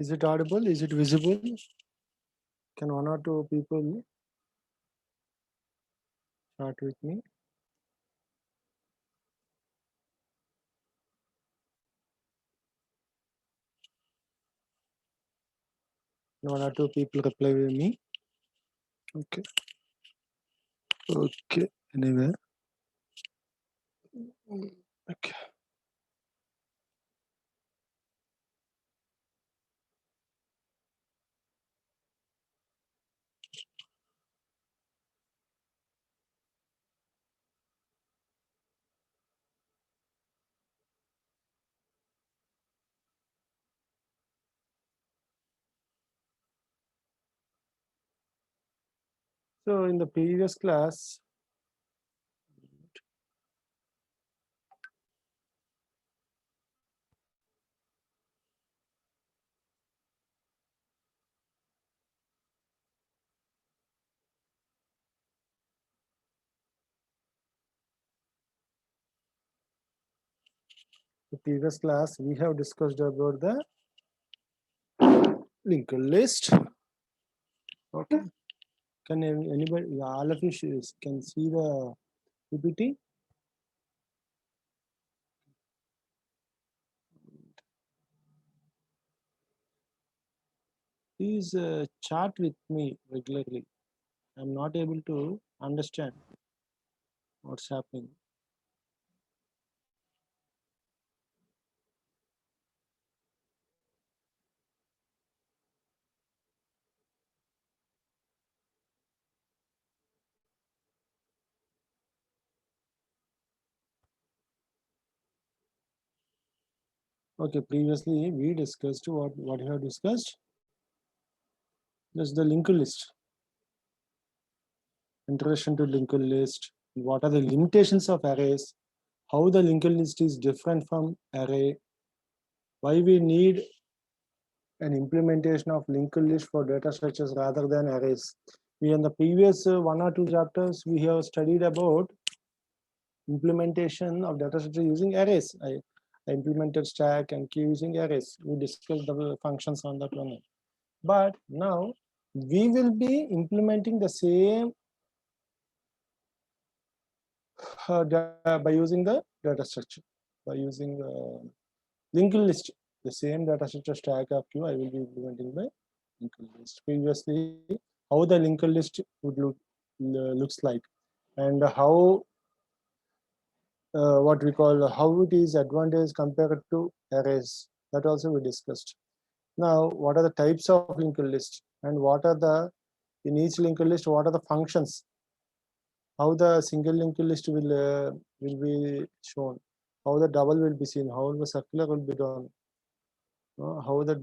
Is it audible? Is it visible? Can one or two people start with me? One or two people reply with me. Okay. Okay. Anyway. Okay. So in the previous class, we have discussed about the linked list. Okay. Can anybody, all of you can see the PPT? Please chat with me regularly. I'm not able to understand what's happening. Okay, previously we discussed what we have discussed. Just the linked list. Introduction to linked list. What are the limitations of arrays? How the linked list is different from array? Why we need an implementation of linked list for data structures rather than arrays? We in the previous 1 or 2 chapters we have studied about implementation of data structure using arrays. I implemented stack and queue using arrays. We discussed the functions on that one. But now we will be implementing the same by using the data structure, by using linked list, the same data structure stack of queue I will be implementing by linked list. Previously, how the linked list would looks like, and how what we call how it is advantage compared to arrays. That also we discussed. Now, what are the types of linked list, and what are the in each linked list? What are the functions? How the single linked list will be shown? How the double will be seen? How the circular will be done? How the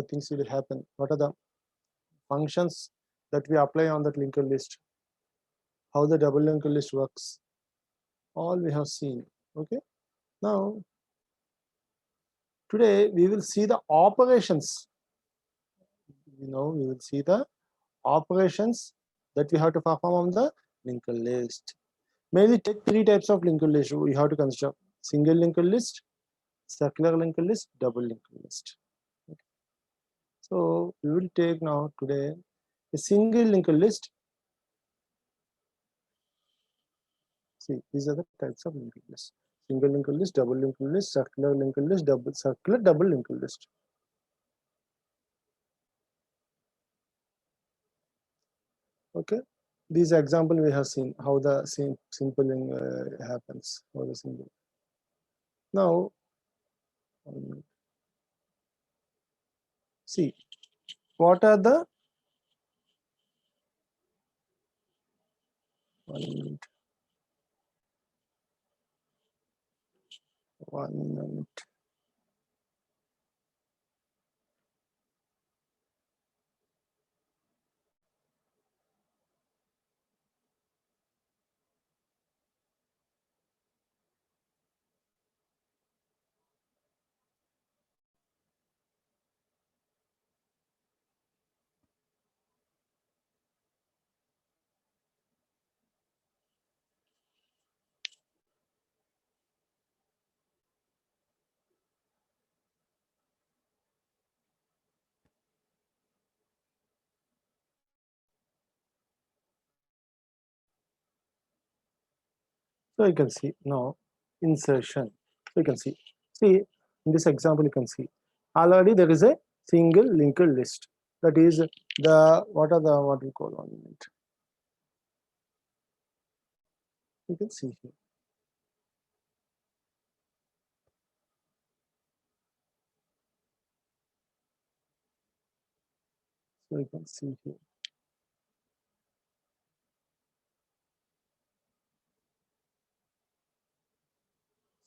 things will happen? What are the functions that we apply on that linked list? How the double linked list works? All we have seen. Okay. Now, today we will see the operations. We will see the operations that we have to perform on the linked list. Mainly take 3 types of linked list we have to consider: single linked list, circular linked list, double linked list. Okay. So we will take now today a single linked list. See, these are the types of linked list: single linked list, double linked list, circular linked list, double linked list. Okay. These example we have seen how the same simple happens. How the simple. Now, see what are the one minute. So you can see now insertion. So you can see in this example you can see already there is a single linked list. That is the what we call on it. You can see here. So you can see here.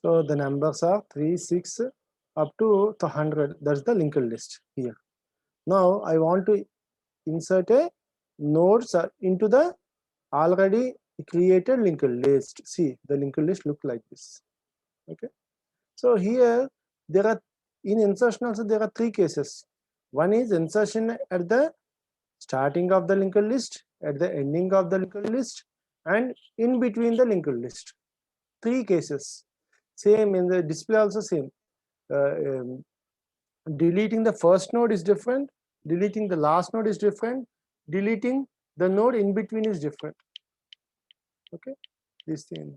So the numbers are 3, 6 up to 100. That's the linked list here. Now I want to insert a nodes into the already created linked list. See, the linked list look like this. Okay. So here there are in insertion also there are three cases. One is insertion at the starting of the linked list, at the ending of the linked list, and in between the linked list. Three cases. Same in the display also same. Deleting the first node is different, deleting the last node is different, deleting the node in between is different. Okay, this thing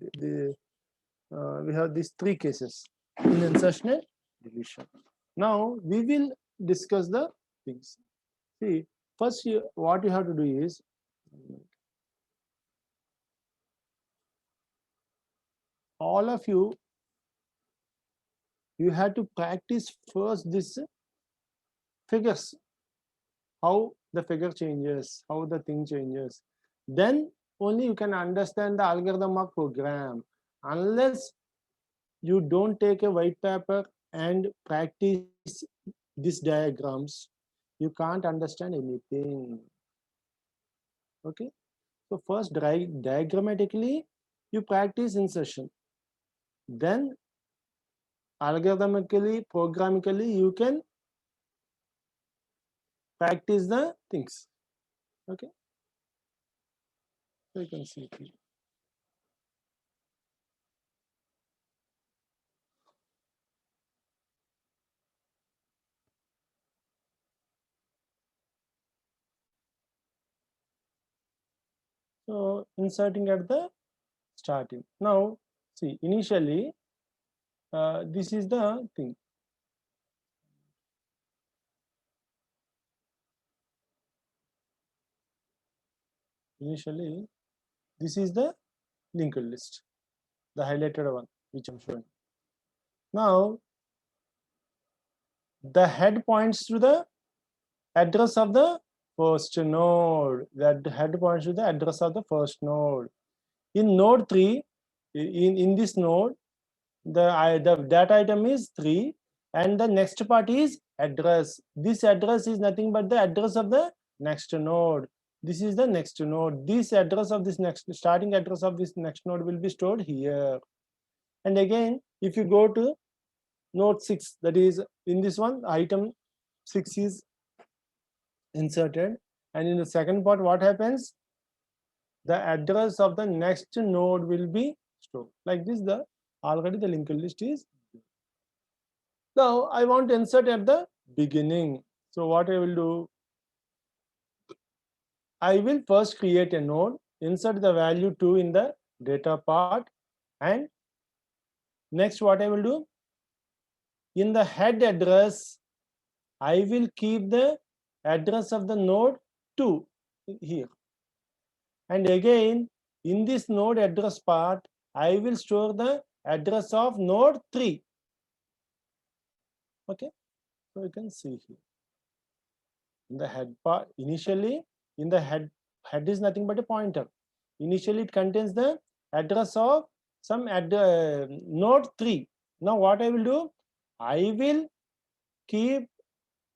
we have these three cases in insertion and deletion. Now we will discuss the things. See, first what you have to do is all of you have to practice first this figures, how the figure changes, how the thing changes. Then only you can understand the algorithm of program. Unless you don't take a white paper and practice these diagrams, you can't understand anything. Okay, so first diagrammatically you practice insertion, then algorithmically, programmatically you can practice the things. Okay, so you can see it here. So inserting at the starting. Now see, initially this is the thing. Initially this is the linked list, the highlighted one which I'm showing. Now the head points to the address of the first node. That head points to the address of the first node. In node 3, in this node, the data item is 3 and the next part is address. This address is nothing but the address of the next node. This is the next node. This address of this next starting address of this next node will be stored here. And again, if you go to node 6, that is in this one, item 6 is inserted, and in the second part what happens, the address of the next node will be stored like this. The already the linked list is. Now I want to insert at the beginning. So what I will do, I will first create a node, insert the value 2 in the data part, and next what I will do, in the head address I will keep the address of the node 2 here. And again, in this node address part, I will store the address of node 3. Okay, so you can see here. In the head part, initially, in the head is nothing but a pointer. Initially, it contains the address of some node 3. Now, what I will do, I will keep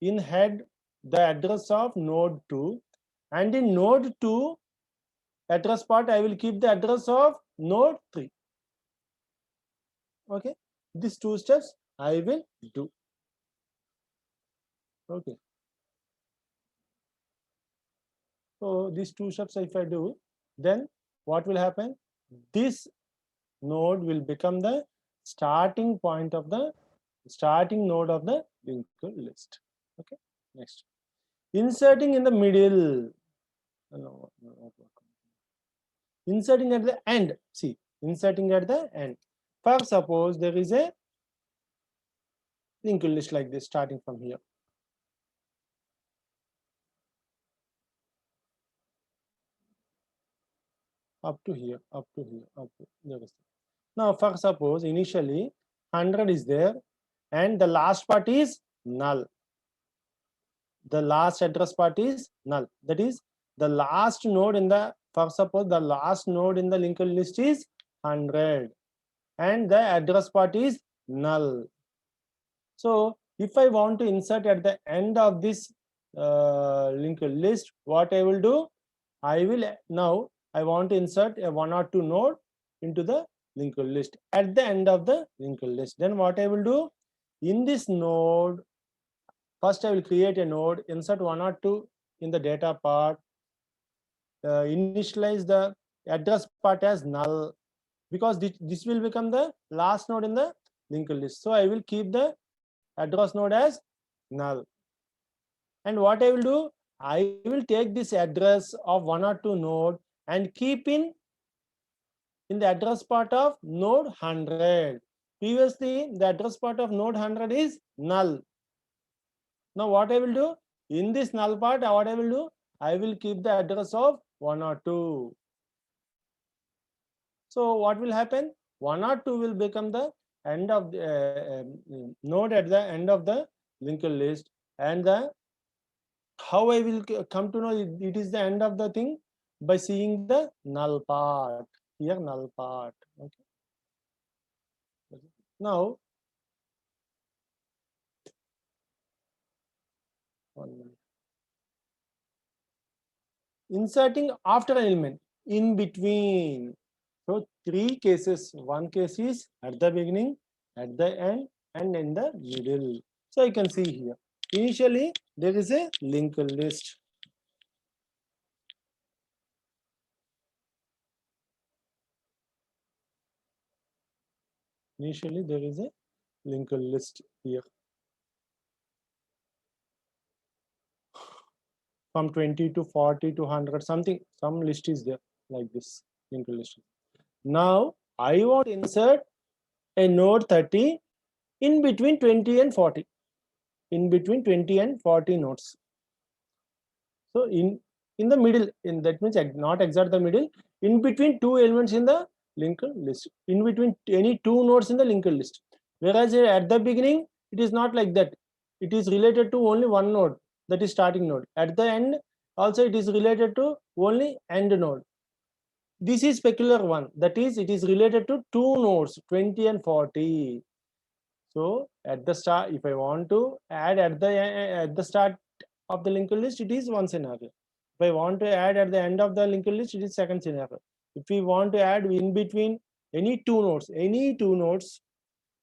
in head the address of node 2, and in node 2 address part, I will keep the address of node 3. Okay, these two steps I will do. Okay, so these two steps if I do, then what will happen, this node will become the starting point of the starting node of the linked list. Okay, next, inserting in the middle. Inserting at the end. See, inserting at the end. For suppose there is a linked list like this starting from here. Up to here, up to here, up to there is. Now, for suppose initially 100 is there and the last part is null. The last address part is null. That is the last node in the, for suppose the last node in the linked list is 100 and the address part is null. So if I want to insert at the end of this linked list, what I will do? I will now I want to insert a 1 or 2 node into the linked list at the end of the linked list. Then what I will do? In this node, first I will create a node, insert 1 or 2 in the data part, initialize the address part as null, because this will become the last node in the linked list. So I will keep the address node as null. And what I will do? I will take this address of 1 or 2 node and keep in the address part of node 100. Previously, the address part of node 100 is null. Now what I will do? In this null part, what I will do? I will keep the address of 1 or 2. So what will happen? 1 or 2 will become the end of the node at the end of the linked list, and the how I will come to know it is the end of the thing? By seeing the null part here, null part. Okay. Now 1 minute. Inserting after an element in between. So 3 cases. One case is at the beginning, at the end, and in the middle. So you can see here. Initially, there is a linked list. Initially, there is a linked list here. From 20 to 40 to 100, something, some list is there like this linked list. Now I want to insert a node 30 in between 20 and 40, in between 20 and 40 nodes. So in the middle, in that means not exact the middle, in between 2 elements in the linked list, in between any 2 nodes in the linked list. Whereas at the beginning it is not like that, it is related to only 1 node, that is starting node. At the end also it is related to only end node. This is peculiar one, that is it is related to 2 nodes 20 and 40. So at the start, if I want to add at the start of the linked list, it is one scenario. If I want to add at the end of the linked list, it is second scenario. If we want to add in between any 2 nodes,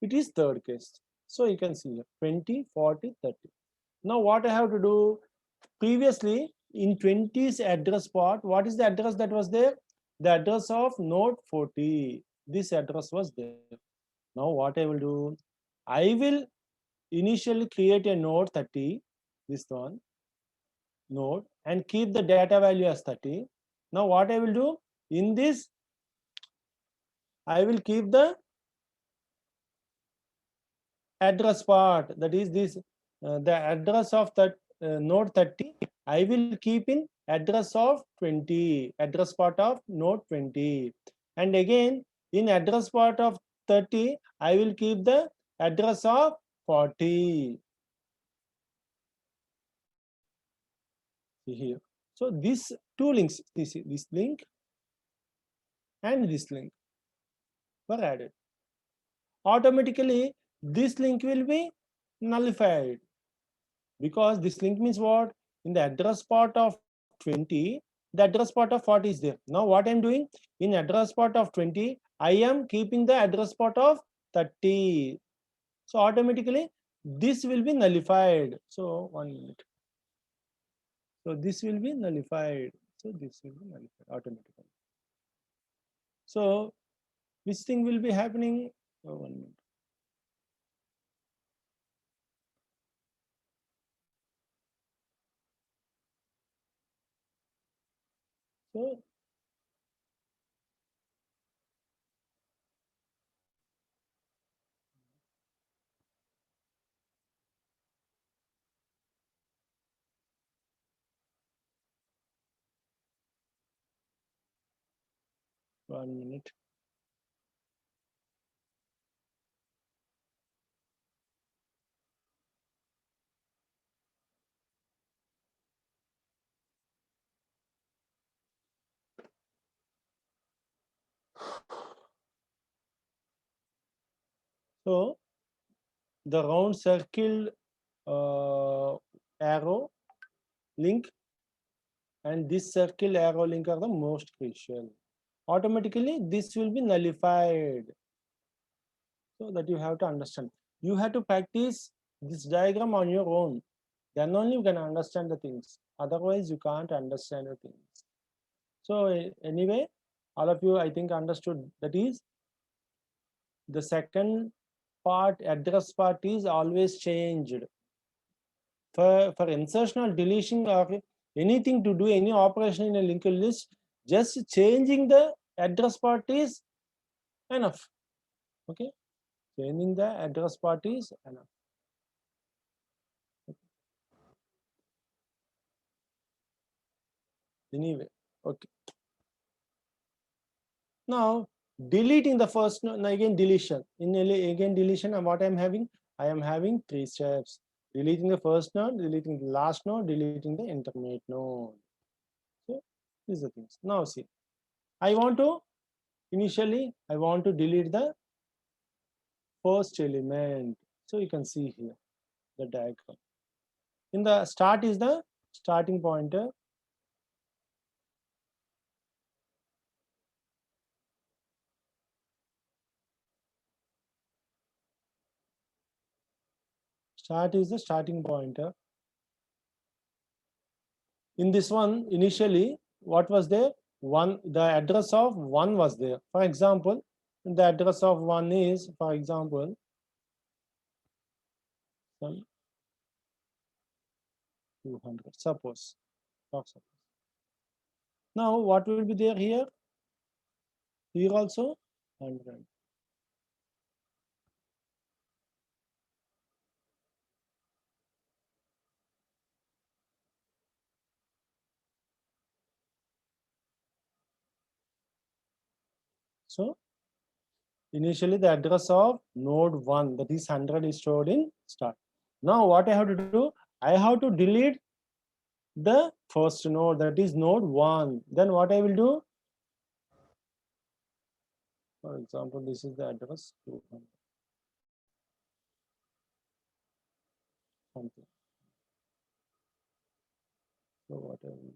it is third case. So you can see here 20, 40, 30. Now what I have to do? Previously in 20's address part, what is the address that was there? The address of node 40. This address was there. Now what I will do? I will initially create a node 30, this one node, and keep the data value as 30. Now what I will do? In this, I will keep the address part, that is this the address of that node 30. I will keep in address of 20, address part of node 20, and again in address part of 30 I will keep the address of 40 here. So these 2 links, this link and this link were added. Automatically this link will be nullified, because this link means what? In the address part of 20, the address part of 40 is there. Now what I'm doing? In address part of 20, I am keeping the address part of 30. So automatically this will be nullified. So 1 minute. So this will be nullified. So this will be nullified automatically. So which thing will be happening? Oh, 1 minute. So 1 minute. So the round circled arrow link and this circle arrow link are the most crucial. Automatically this will be nullified. So that you have to understand. You have to practice this diagram on your own. Then only you can understand the things. Otherwise you can't understand the things. So anyway, all of you I think understood that is the second part, address part is always changed. For insertion or deletion or anything to do any operation in a linked list, just changing the address part is enough. Okay, changing the address part is enough. Anyway, okay. Now deleting the first node, again deletion. In again deletion, and what I am having 3 steps. Deleting the first node, deleting the last node, deleting the intermediate node. So these are things. Now see, I want to initially I want to delete the first element. So you can see here the diagram. In the start is the starting pointer. Start is the starting pointer. In this one, initially, what was there? The address of 1 was there. For example, the address of 1 is, for example, some 200. Suppose. Now, what will be there here? Here also 100. So initially the address of node 1, that is 100, is stored in start. Now what I have to do? I have to delete the first node, that is node 1. Then what I will do? For example, this is the address 200. Something. So what I will do?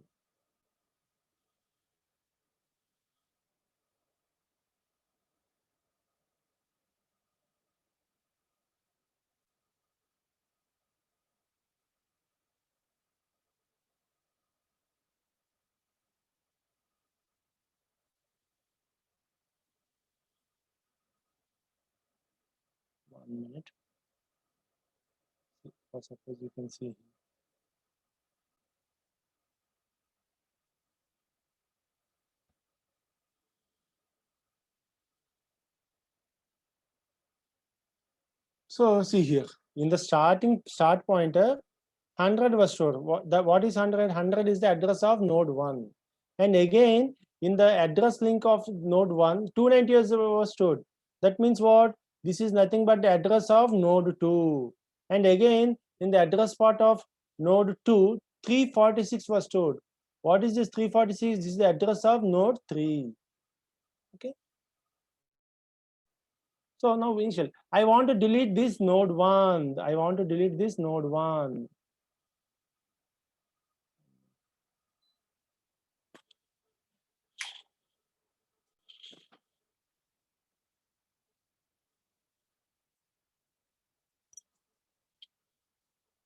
1 minute. For suppose you can see. So see here, in the start pointer, 100 was stored. What is 100? 100 is the address of node 1. And again, in the address link of node 1, 290 was stored. That means what? This is nothing but the address of node 2. And again, in the address part of node 2, 346 was stored. What is this 346? This is the address of node 3. Okay. So now initial, I want to delete this node 1. I want to delete this node 1.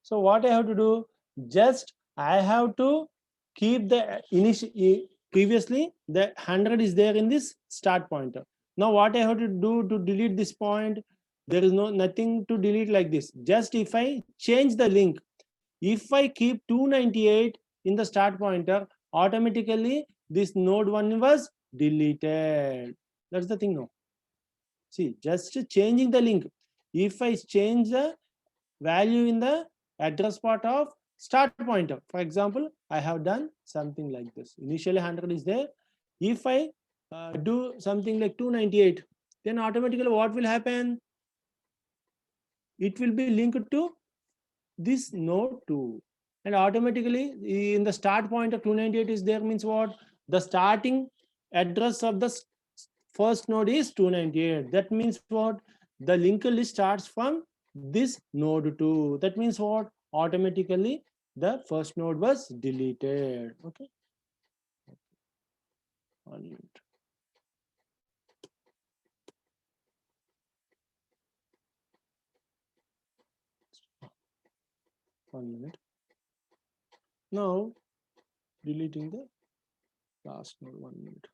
So what I have to do? Just I have to keep the initial, previously the 100 is there in this start pointer. Now what I have to do to delete this point? There is nothing to delete like this. Just if I change the link, if I keep 298 in the start pointer, automatically this node 1 was deleted. That's the thing now. See, just changing the link. If I change the value in the address part of start pointer, for example, I have done something like this. Initially 100 is there. If I do something like 298, then automatically what will happen? It will be linked to this node 2, and automatically in the start point of 298 is there, means what? The starting address of the first node is 298. That means what? The linked list starts from this node 2. That means what? Automatically the first node was deleted. Okay. 1 minute. Now deleting the last node. 1 minute.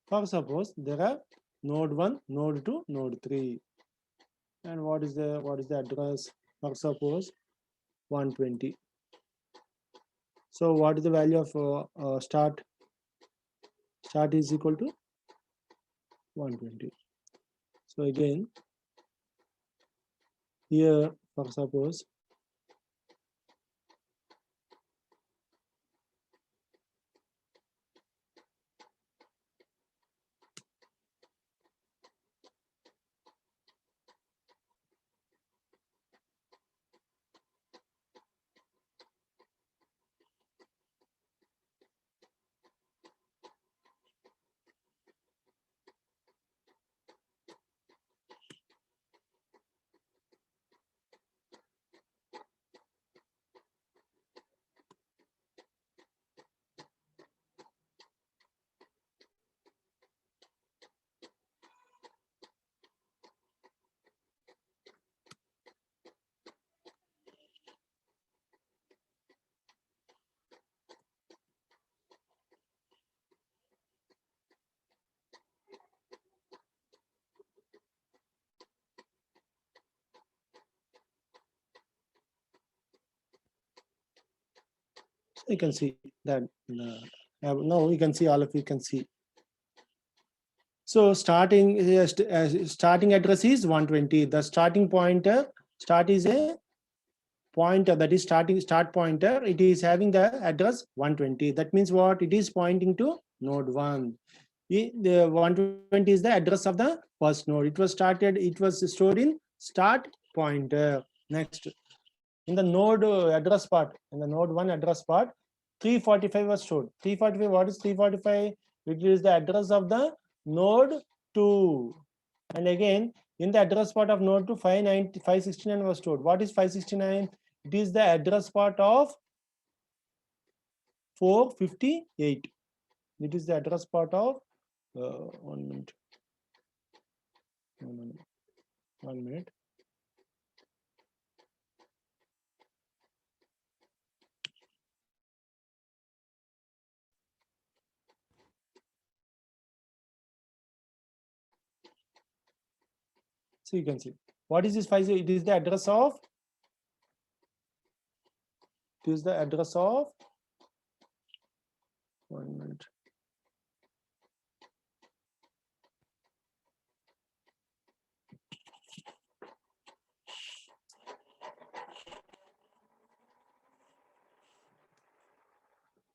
For suppose there are node 1, node 2, node 3, and what is the address? For suppose 120. So what is the value of start? Start is equal to 120. So again here, for suppose you can see that now you can see, all of you can see. So starting starting address is 120. The starting pointer, start is a pointer, that is start pointer. It is having the address 120. That means what? It is pointing to node 1. The 120 is the address of the first node. It was stored in start pointer. Next, in the node address part, in the node 1 address part, 345 was stored. 345, what is 345? It is the address of the node 2. And again, in the address part of node 2, 569 was stored. What is 569? It is the address part of 458. It is the address part of 1 minute. 1 minute. So you can see what is this 50? It is the address of. It is the address of 1 minute.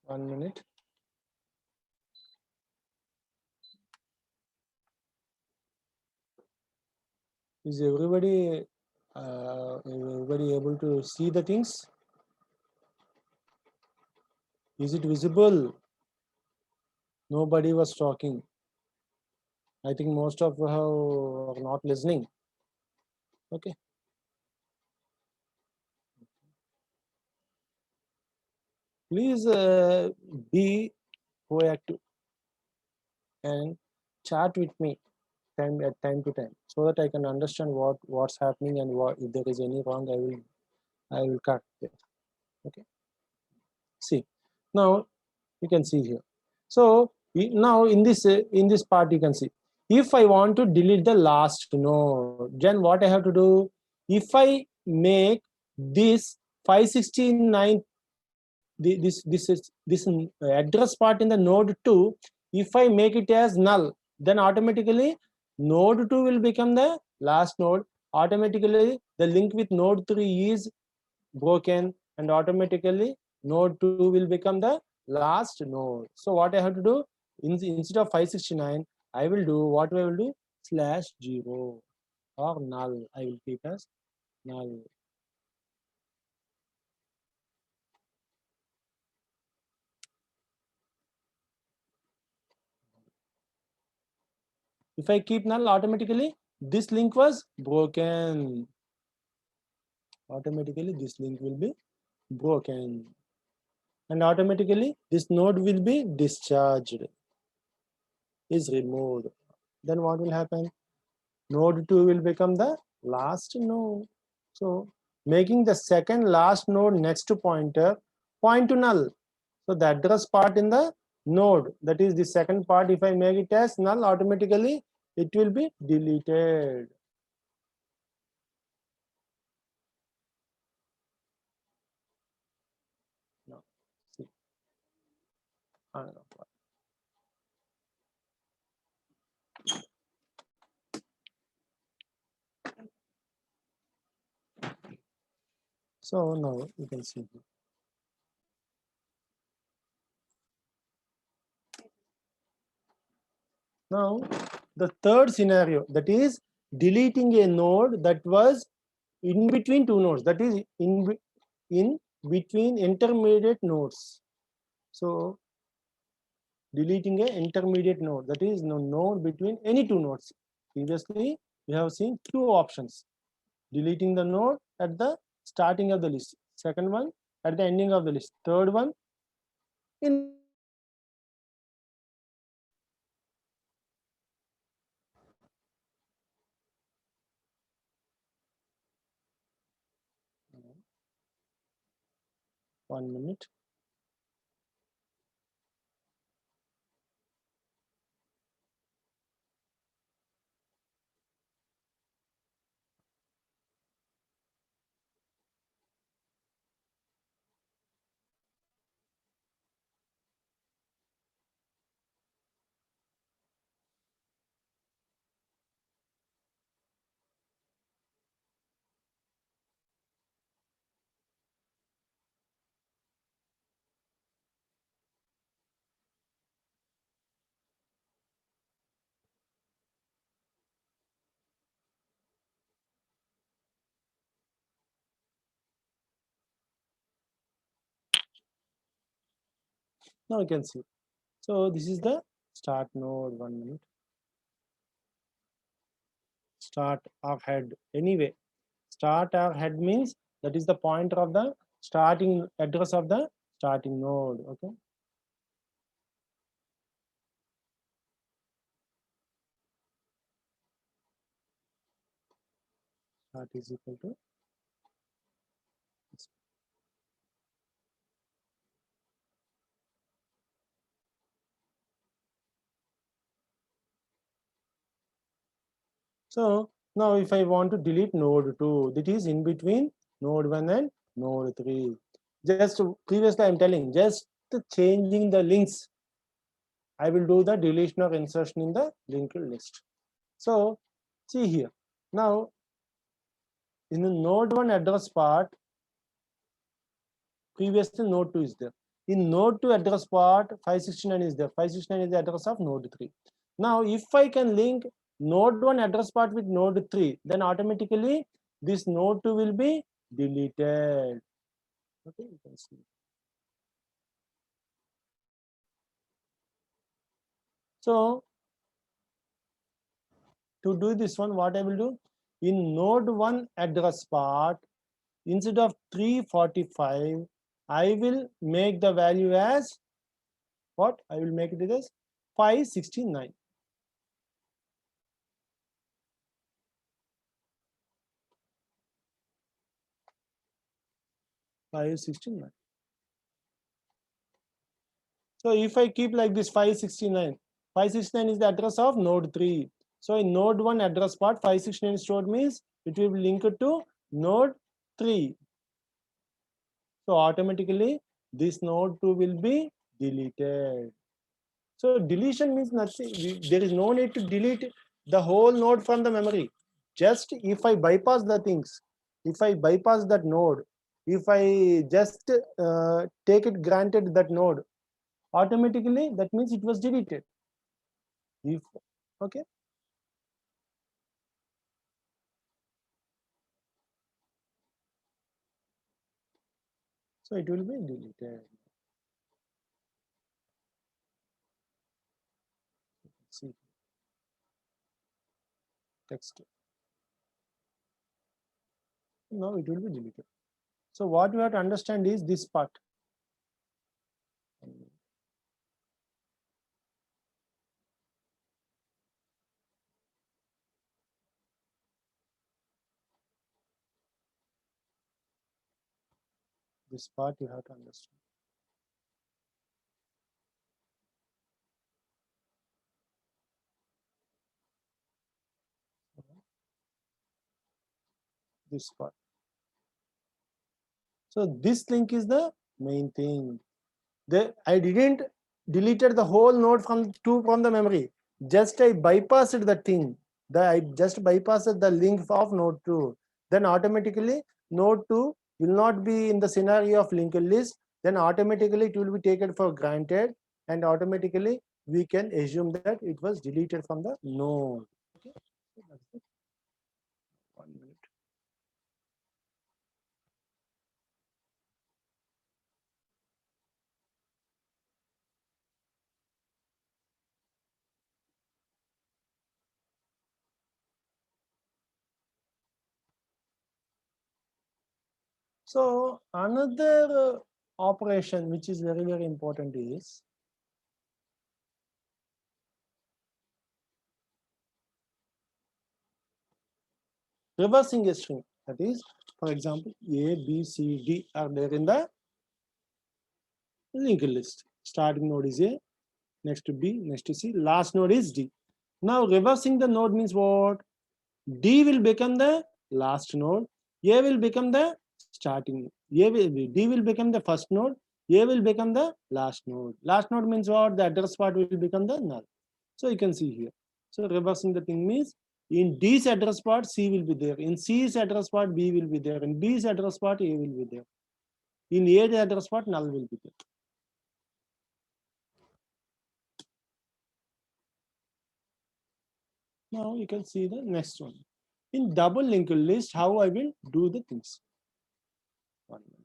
One minute. Is everybody able to see the things? Is it visible? Nobody was talking. I think most of you are not listening. Okay. Please be proactive and chat with me time to time, so that I can understand what's happening, and if there is any wrong, I will cut it. Okay. See, now you can see here. So now in this part you can see, if I want to delete the last node, then what I have to do? If I make this 569 this address part in the node 2, if I make it as null, then automatically node 2 will become the last node. Automatically the link with node 3 is broken, and automatically node 2 will become the last node. So what I have to do, instead of 569, I will do what I will do, /0 or null. I will keep as null. If I keep null, automatically this link was broken. Automatically this link will be broken, and automatically this node will be discharged, is removed. Then what will happen? Node 2 will become the last node. So making the second last node next to pointer point to null. So the address part in the node, that is the second part, if I make it as null, automatically it will be deleted. No. See. So now you can see. Now the third scenario, that is deleting a node that was in between two nodes, that is in between intermediate nodes. So deleting a intermediate node, that is no node between any two nodes. Previously we have seen two options: deleting the node at the starting of the list, second one at the ending of the list, third one in. One minute. Now you can see. So this is the start node. 1 minute. Start or head. Anyway, start or head means that is the pointer of the starting address of the starting node. Okay. Start is equal to. So now if I want to delete node 2, that is in between node 1 and node 3. Just previously I'm telling, just changing the links, I will do the deletion or insertion in the linked list. So see here. Now in the node 1 address part, previously node 2 is there. In node 2 address part, 569 is there. 569 is the address of node 3. Now if I can link node 1 address part with node 3, then automatically this node 2 will be deleted. Okay, you can see. So to do this one, what I will do, in node 1 address part, instead of 345, I will make the value as what? I will make it as 569. So if I keep like this 569, 569 is the address of node 3. So in node 1 address part, 569 stored means it will be linked to node 3. So automatically this node 2 will be deleted. So deletion means nothing. There is no need to delete the whole node from the memory. Just if I bypass the things, if I bypass that node, if I just take it granted that node, automatically that means it was deleted. If okay. So it will be deleted. See text. Now it will be deleted. So what we have to understand is this part. This part you have to understand. This part. So this link is the main thing. I didn't deleted the whole node from the memory. Just I bypassed the thing. I just bypassed the link of node 2. Then automatically node 2 will not be in the scenario of linked list. Then automatically it will be taken for granted, and automatically we can assume that it was deleted from the node. Okay. So that's it. 1 minute. So another operation which is very, very important is reversing a string. That is, for example, A, B, C, D are there in the linked list. Starting node is A, next to B, next to C, last node is D. Now reversing the node means what? D will become the last node, A will become the starting, D will become the first node, A will become the last node. Last node means what? The address part will become the null. So you can see here. So reversing the thing means in D's address part, C will be there. In C's address part, B will be there. In B's address part, A will be there. In A's address part, null will be there. Now you can see the next one. In double linked list, how I will do the things. 1 minute.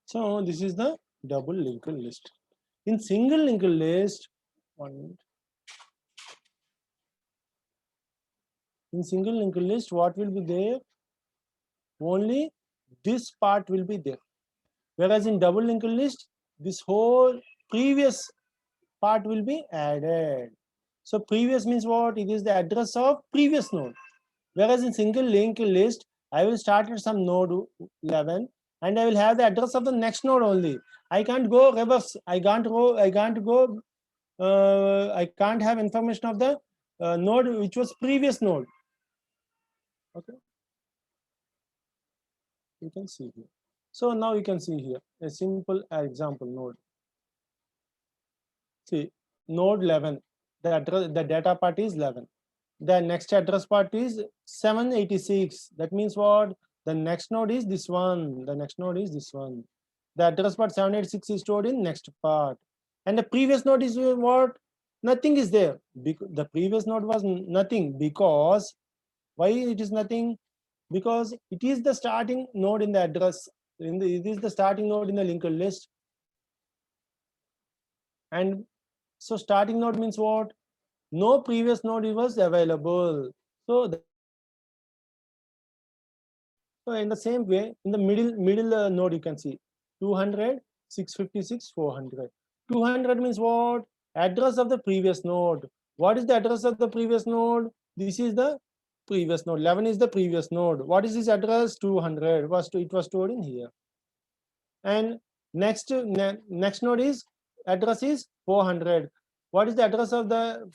So this is the double linked list. In single linked list, 1 minute. In single linked list, what will be there? Only this part will be there. Whereas in double linked list, this whole previous part will be added. So previous means what? It is the address of previous node. Whereas in single linked list, I will start at some node 11 and I will have the address of the next node only. I can't go reverse. I can't have information of the node which was previous node. Okay. You can see here. So now you can see here a simple example node. See, node 11, the data part is 11. The next address part is 786. That means what? The next node is this one. The next node is this one. The address part 786 is stored in next part. And the previous node is what? Nothing is there. The previous node was nothing because why it is nothing? Because it is the starting node in the address. It is the starting node in the linked list. And so starting node means what? No previous node was available. So in the same way, in the middle node, you can see 200, 656, 400. 200 means what? Address of the previous node. What is the address of the previous node? This is the previous node. 11 is the previous node. What is this address? 200. It was stored in here. and next node is address is 400. What is the address of the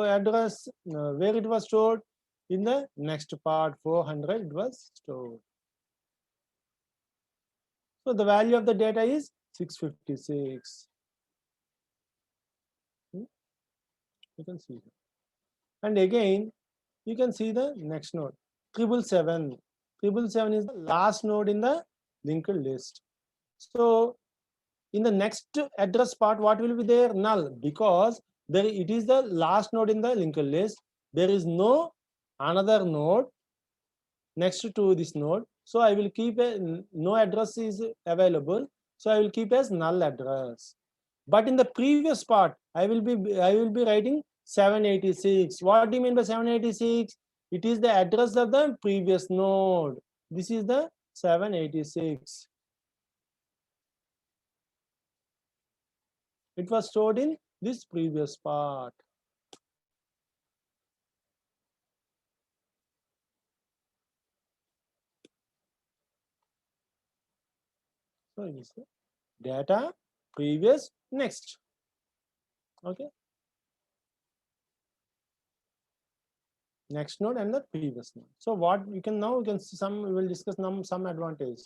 address where it was stored? In the next part 400 it was stored. So the value of the data is 656. You can see here. And again you can see the next node 777. 777 is the last node in the linked list. So in the next address part, what will be there? Null, because there it is the last node in the linked list. There is no another node next to this node. So I will keep no address is available. So I will keep as null address. But in the previous part, I will be writing 786. What do you mean by 786? It is the address of the previous node. This is the 786. It was stored in this previous part. So it is data, previous, next. Okay. Next node and the previous node. So what you can now, you can see we will discuss some advantage.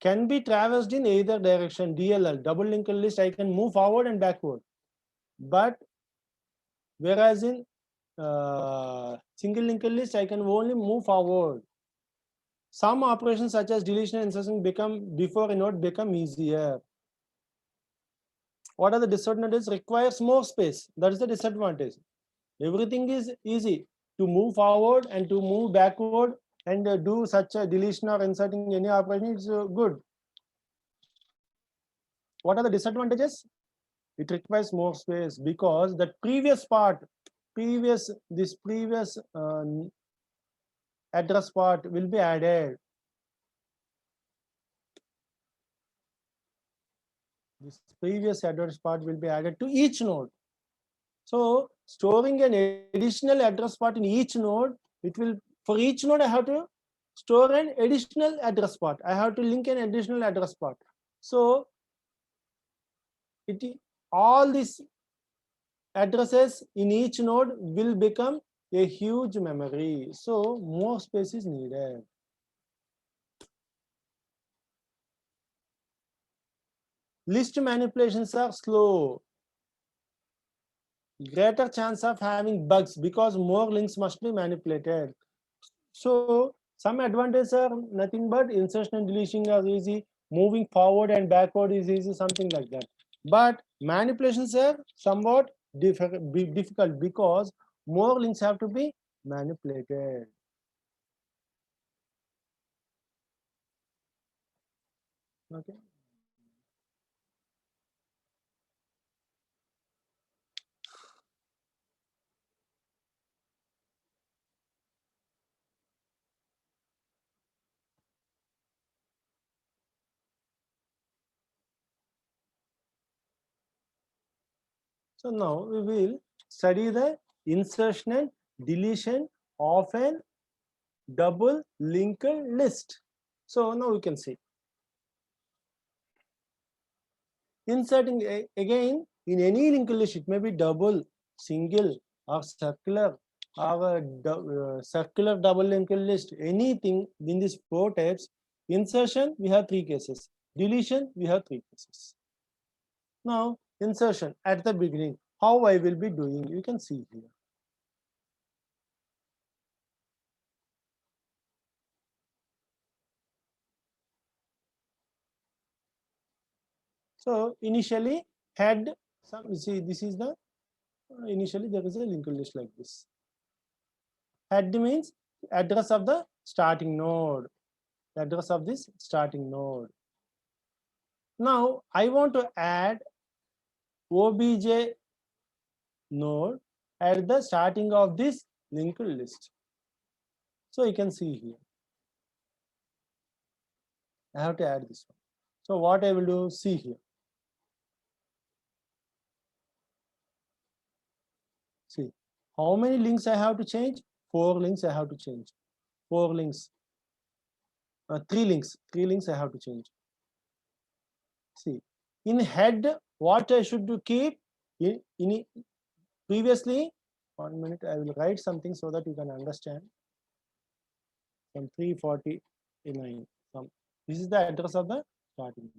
Can be traversed in either direction, DLL, double linked list, I can move forward and backward. But whereas in single linked list, I can only move forward. Some operations such as deletion and insertion become before a node become easier. What are the disadvantages? Requires more space. That is the disadvantage. Everything is easy to move forward and to move backward and do such a deletion or inserting any operation is good. What are the disadvantages? It requires more space because the previous part, this previous address part will be added. This previous address part will be added to each node. So storing an additional address part in each node, it will, for each node I have to store an additional address part. I have to link an additional address part. So all these addresses in each node will become a huge memory. So more space is needed. List manipulations are slow. Greater chance of having bugs because more links must be manipulated. So some advantages are nothing but insertion and deletion are easy, moving forward and backward is easy, something like that. But manipulations are somewhat difficult because more links have to be manipulated. Okay. So now we will study the insertion and deletion of an double linked list. So now we can see inserting again in any linked list. It may be double, single, or circular, or circular double linked list. Anything in these four types. Insertion, we have three cases. Deletion, we have three cases. Now insertion at the beginning. How I will be doing? You can see here. So initially had some, see this is the initially there is a linked list like this. Head means address of the starting node, address of this starting node. Now I want to add obj node at the starting of this linked list. So you can see here. I have to add this one. So what I will do, see here. See, how many links I have to change? 4 links I have to change. 4 links. 3 links. 3 links I have to change. See, in head, what I should do keep in previously. 1 minute, I will write something so that you can understand. From 349. This is the address of the starting.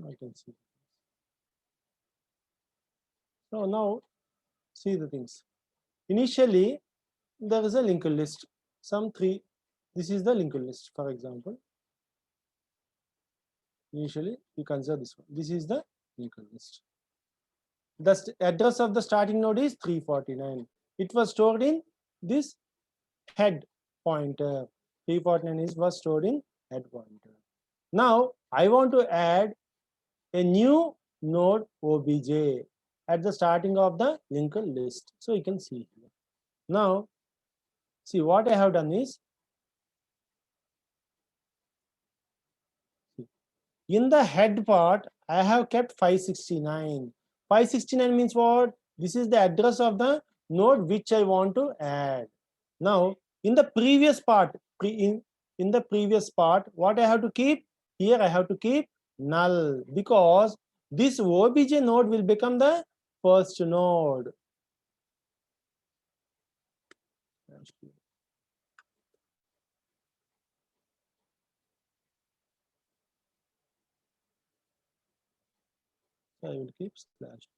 I can see. So now see the things. Initially, there is a linked list. Some three. This is the linked list, for example. Initially, we consider this one. This is the linked list. The address of the starting node is 349. It was stored in this head pointer. 349 was stored in head pointer. Now I want to add a new node obj at the starting of the linked list. So you can see here. Now see what I have done is, in the head part I have kept 569. 569 means what? This is the address of the node which I want to add. Now in the previous part, in the previous part, what I have to keep? Here I have to keep null, because this obj node will become the first node. So I will keep slash.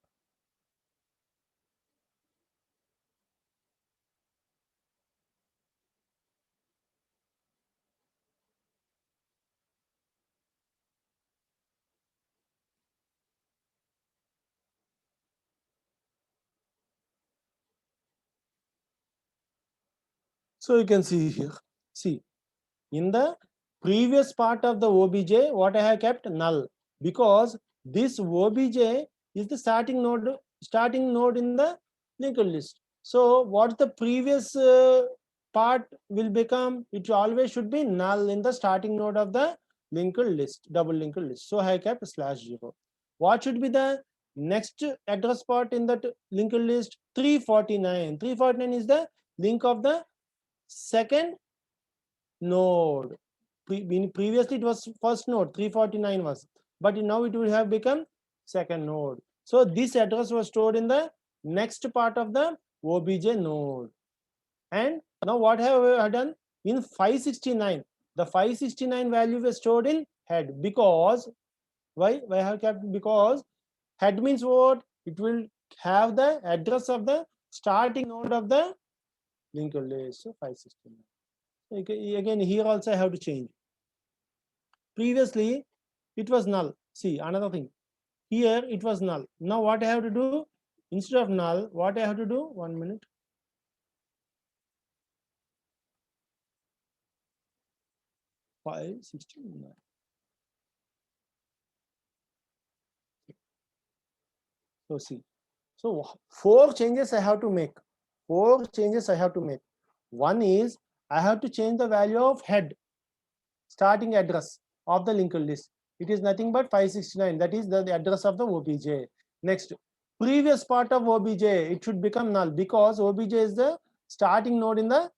So you can see here. See, in the previous part of the obj, what I have kept? Null, because this obj is the starting node in the linked list. So what the previous part will become? It always should be null in the starting node of the linked list, double linked list. So I have kept /0. What should be the next address part in that linked list? 349. 349 is the link of the second node. Previously it was first node, 349 was, but now it will have become second node. So this address was stored in the next part of the obj node. And now what have I done? In 569, the 569 value was stored in head, because why I have kept? Because head means what? It will have the address of the starting node of the linked list. So 569. Again, here also I have to change. Previously it was null. See, another thing, here it was null. Now what I have to do? Instead of null, what I have to do? 1 minute. 569. So see, so 4 changes I have to make. 4 changes I have to make. One is, I have to change the value of head, starting address of the linked list. It is nothing but 569. That is the address of the obj. Next, previous part of obj, it should become null, because obj is the starting node in the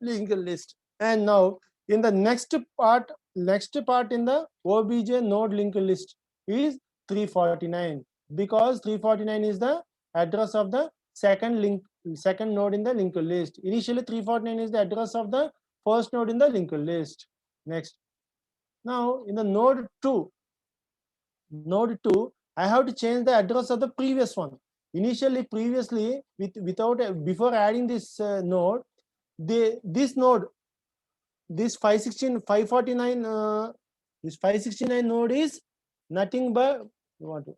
linked list. And now in the next part in the obj node linked list is 349, because 349 is the address of the second node in the linked list. Initially 349 is the address of the first node in the linked list. Next, now in the node 2, I have to change the address of the previous one. Previously, before adding this node, this node, this 549 this 569 node is nothing but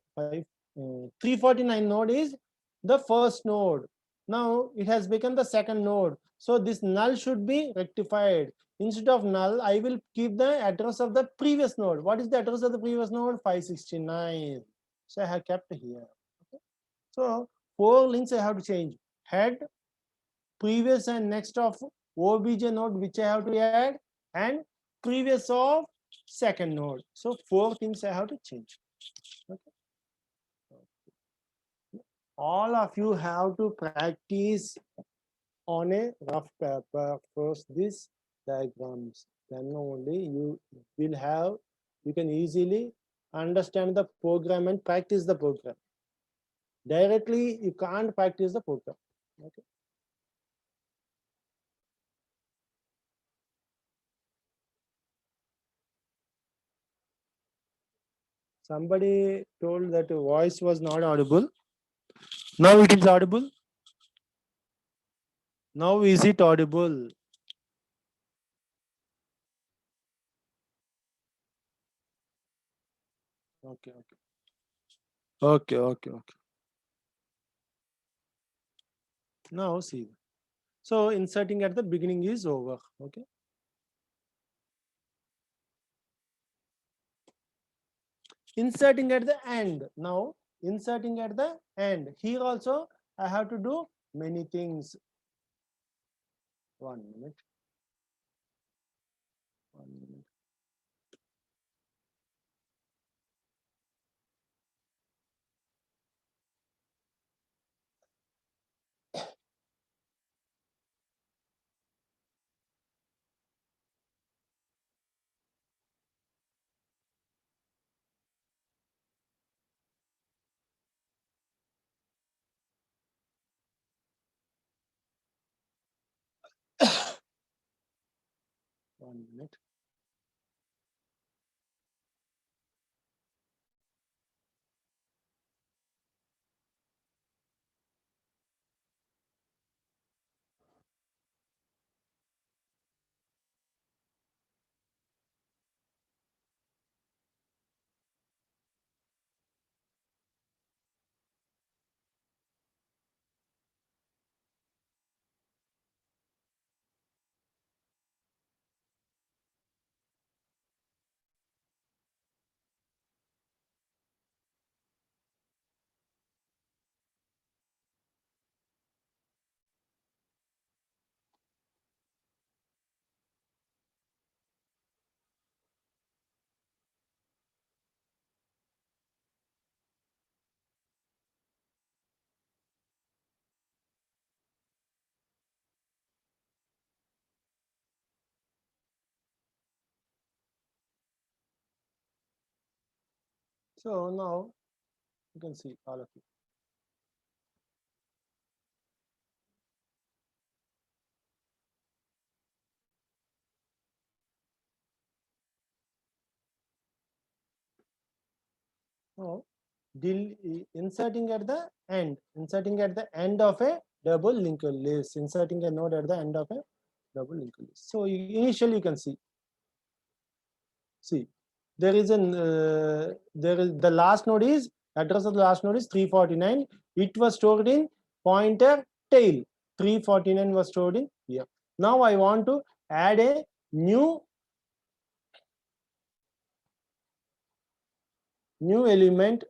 349 node is the first node. Now it has become the second node, so this null should be rectified. Instead of null, I will keep the address of the previous node. What is the address of the previous node? 569. So I have kept here. Okay. So 4 links I have to change: head, previous and next of obj node which I have to add, and previous of second node. So 4 things I have to change. Okay. All of you have to practice on a rough paper first these diagrams. Then only you can easily understand the program and practice the program. Directly you can't practice the program. Okay. Somebody told that voice was not audible. Now it is audible. Now is it audible? Okay, okay. Okay, okay, okay. Now see. So inserting at the beginning is over. Okay. Inserting at the end. Now inserting at the end. Here also I have to do many things. 1 minute. 1 minute. One minute. So now you can see all of you. Now inserting at the end of a double linked list. Inserting a node at the end of a double linked list. So initially you can see there is the last node is address of the last node is 349. It was stored in pointer tail. 349 was stored in here. Now I want to add a new element,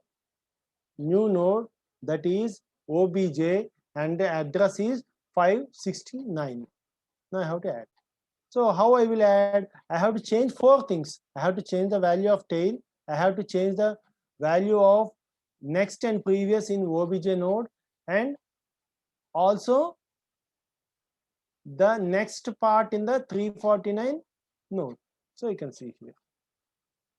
new node, that is obj, and the address is 569. Now I have to add. So how I will add? I have to change 4 things. I have to change the value of tail. I have to change the value of next and previous in obj node, and also the next part in the 349 node. So you can see here.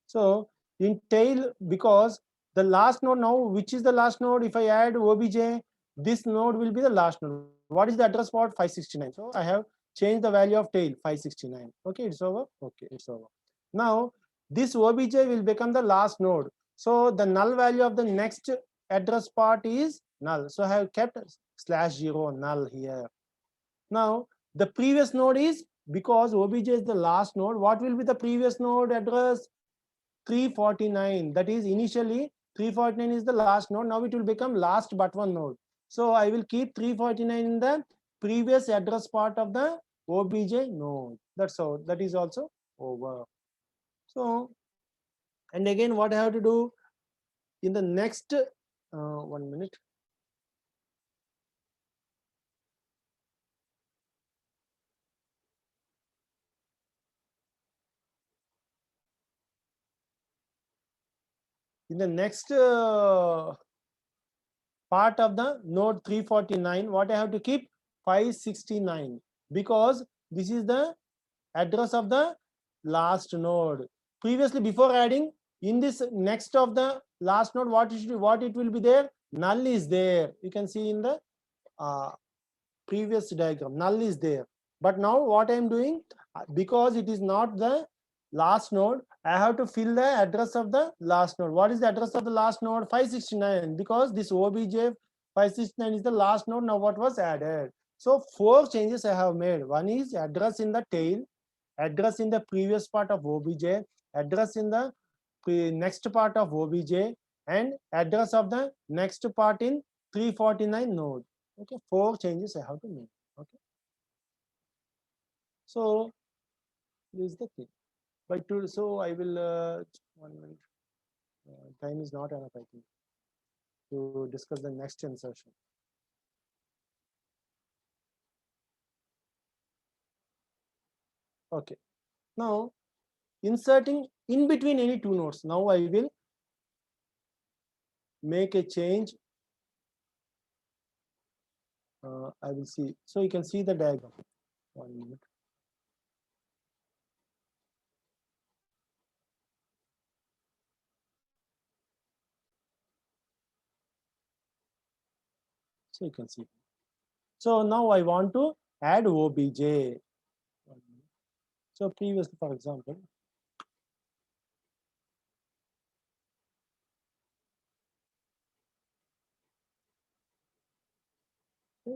So in tail, because the last node now, which is the last node? If I add obj, this node will be the last node. What is the address port? 569. So I have changed the value of tail 569. Okay, it's over. Okay, it's over. Now this obj will become the last node. So the null value of the next address part is null. So I have kept /0 null here. Now the previous node is, because obj is the last node, what will be the previous node address? 349. That is, initially 349 is the last node. Now it will become last but one node. So I will keep 349 in the previous address part of the obj node. That's all. That is also over. So, and again, what I have to do in the next 1 minute. In the next part of the node 349, what I have to keep? 569, because this is the address of the last node. Previously, before adding, in this next of the last node, what it will be there? Null is there. You can see in the previous diagram, null is there. But now what I am doing, because it is not the last node, I have to fill the address of the last node. What is the address of the last node? 569, because this obj 569 is the last node. Now what was added? So 4 changes I have made. One is address in the tail, address in the previous part of obj, address in the next part of obj, and address of the next part in 349 node. Okay, 4 changes I have to make. Okay, so this is the thing. But to, so I will 1 minute. Time is not enough, I think, to discuss the next insertion. Okay, now inserting in between any two nodes. Now I will make a change. I will see. So you can see the diagram. 1 minute. So you can see. So now I want to add obj. So previously, for example,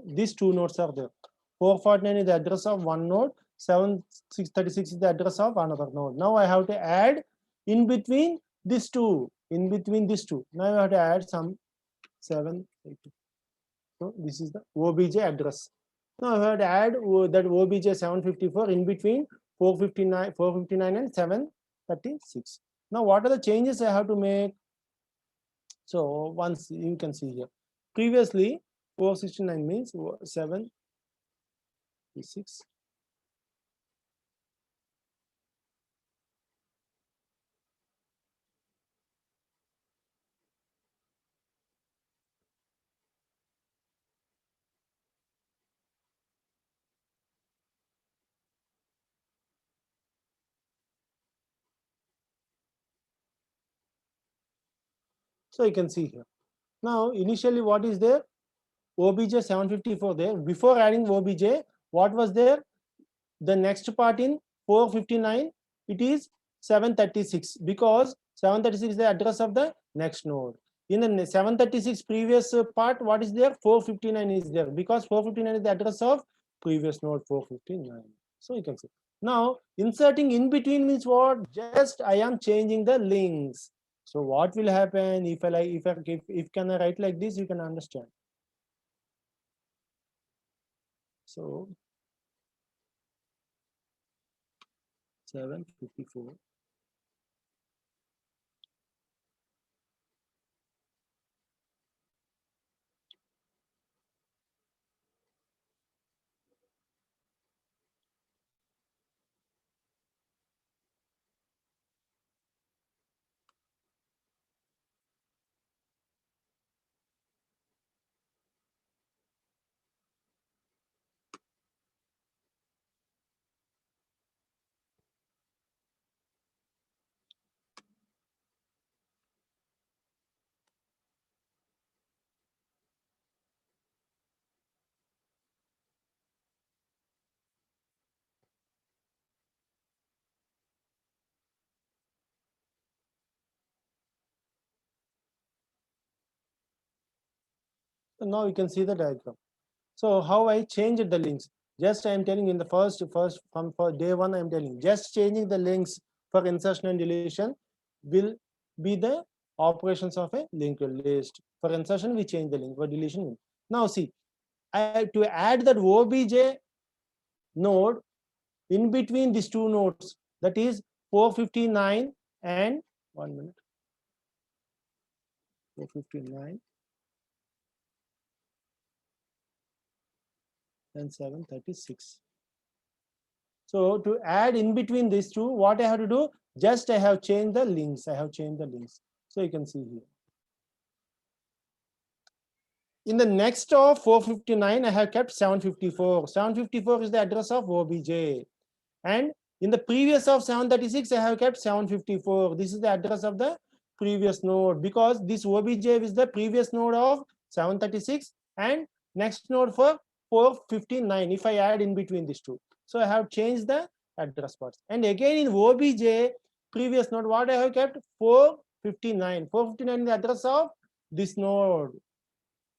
these two nodes are there. 449 is the address of one node, 7636 is the address of another node. Now I have to add in between these two. In between these two. Now I have to add some 7. So this is the obj address. Now I have to add that obj 754 in between 459 and 736. Now what are the changes I have to make? So once you can see here, previously 469 means 7 6. So you can see here. Now initially what is there? Obj 754 there. Before adding obj, what was there? The next part in 459, it is 736, because 736 is the address of the next node. In the 736 previous part, what is there? 459 is there, because 459 is the address of previous node 459. So you can see. Now inserting in between means what? Just I am changing the links. So what will happen if I like, if can I write like this, you can understand. So 754. So now you can see the diagram. So how I changed the links? Just I am telling in the first from for day one I am telling just changing the links for insertion and deletion will be the operations of a linked list. For insertion we change the link, for deletion. Now see, I to add that OBJ node in between these two nodes, that is 459 and 1 minute 459 and 736. So to add in between these two, what I have to do, just I have changed the links. I have changed the links. So you can see here. In the next of 459, I have kept 754. 754 is the address of OBJ. And in the previous of 736, I have kept 754. This is the address of the previous node, because this OBJ is the previous node of 736 and next node for 459 if I add in between these two. So I have changed the address parts. And again in OBJ, previous node, what I have kept? 459. 459 is the address of this node.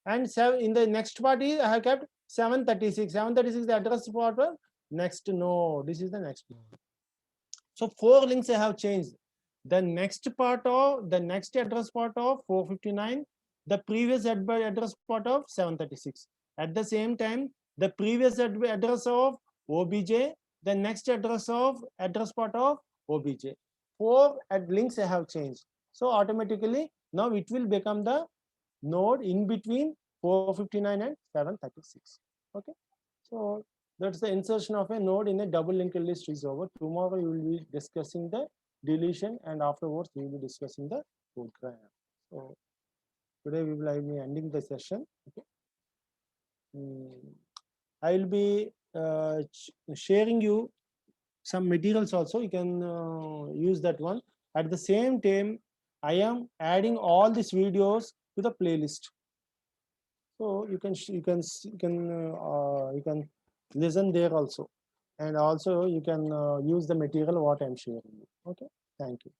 And in the next part is I have kept 736. 736 is the address part of next node. This is the next node. So 4 links I have changed. The next part of the next address part of 459, the previous address part of 736. At the same time, the previous address of OBJ, the next address part of OBJ. 4 links I have changed. So automatically now it will become the node in between 459 and 736. Okay, so that's the insertion of a node in a double linked list is over. Tomorrow you will be discussing the deletion, and afterwards we will be discussing the program. So today we will be ending the session. Okay, I will be sharing you some materials also. You can use that one. At the same time, I am adding all these videos to the playlist. So you can listen there also, and also you can use the material what I'm sharing. Okay, thank you.